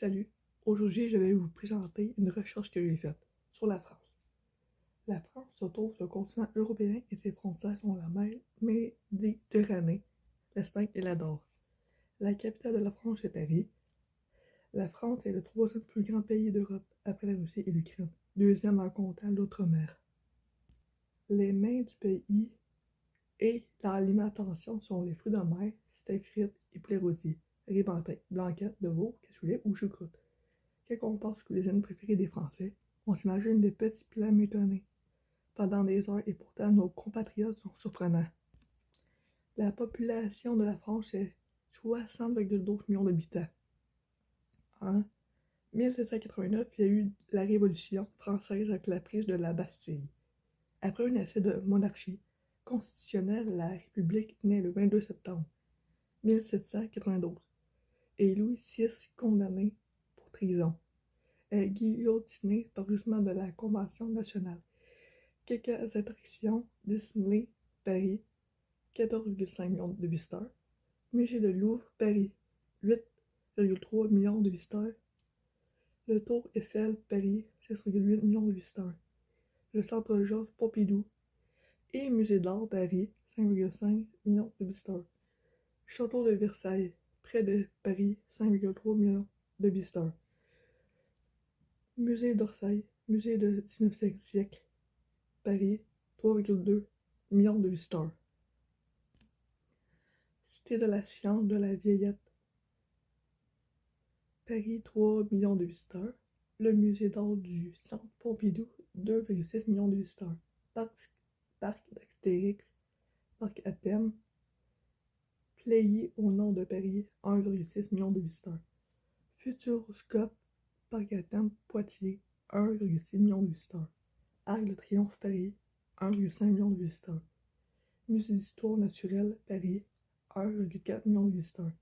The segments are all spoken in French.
Salut, aujourd'hui je vais vous présenter une recherche que j'ai faite sur la France. La France se trouve sur le continent européen et ses frontières sont la mer Méditerranée, l'Espagne et la Dore. La capitale de la France est Paris. La France est le troisième plus grand pays d'Europe après la Russie et l'Ukraine, deuxième en comptant l'outre-mer. Les mets du pays et l'alimentation sont les fruits de mer, steak frites et poulet rôti, riz en tête, blanquette de veau, cassoulet ou choucroute. Quand on pense aux cuisines préférées des Français, on s'imagine des petits plats métonnés pendant des heures et pourtant nos compatriotes sont surprenants. La population de la France est 60,12 millions d'habitants. En 1789, il y a eu la Révolution française avec la prise de la Bastille. Après un essai de monarchie constitutionnelle, la République naît le 22 septembre 1792 et Louis VI condamné pour trahison est guillotiné par jugement de la Convention nationale. Quelques attractions: Disney Paris, 14,5 millions de visiteurs. Musée de Louvre Paris, 8,3 millions de visiteurs. Le Tour Eiffel Paris, 6,8 millions de visiteurs. Le Centre Georges Pompidou et Musée d'Art Paris, 5,5 millions de visiteurs. Château de Versailles, près de Paris, 5,3 millions de visiteurs. Musée d'Orsay, musée du 19e siècle, Paris, 3,2 millions de visiteurs. Cité de la science de la Vieillette, Paris, 3 millions de visiteurs. Le musée d'art du Centre Pompidou, 2,6 millions de visiteurs. Parc d'Astérix, parc à thème, Pleyel au nord de Paris, 1,6 million de visiteurs. Futuroscope, parc à thème Poitiers, 1,6 million de visiteurs. Arc de Triomphe Paris, 1,5 million de visiteurs. Musée d'histoire naturelle Paris, 1,4 million de visiteurs.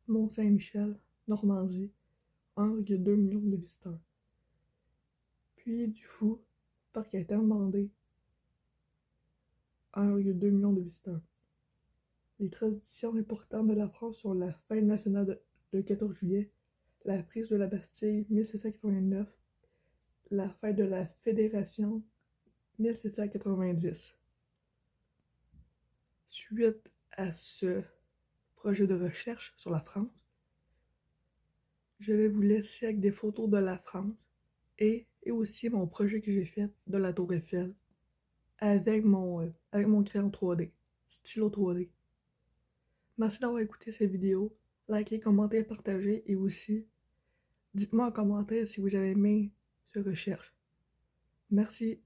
Mont-Saint-Michel, Normandie, 1,2 million de visiteurs. Puy du Fou, parc à thème Vendée, 1,2 million de visiteurs. Les traditions importantes de la France sont la fête nationale de 14 juillet, la prise de la Bastille 1789, la fête de la Fédération 1790. Suite à ce projet de recherche sur la France, je vais vous laisser avec des photos de la France et aussi mon projet que j'ai fait de la Tour Eiffel avec mon crayon 3D, stylo 3D. Merci d'avoir écouté cette vidéo. Likez, commentez, partagez et aussi dites-moi en commentaire si vous avez aimé cette recherche. Merci.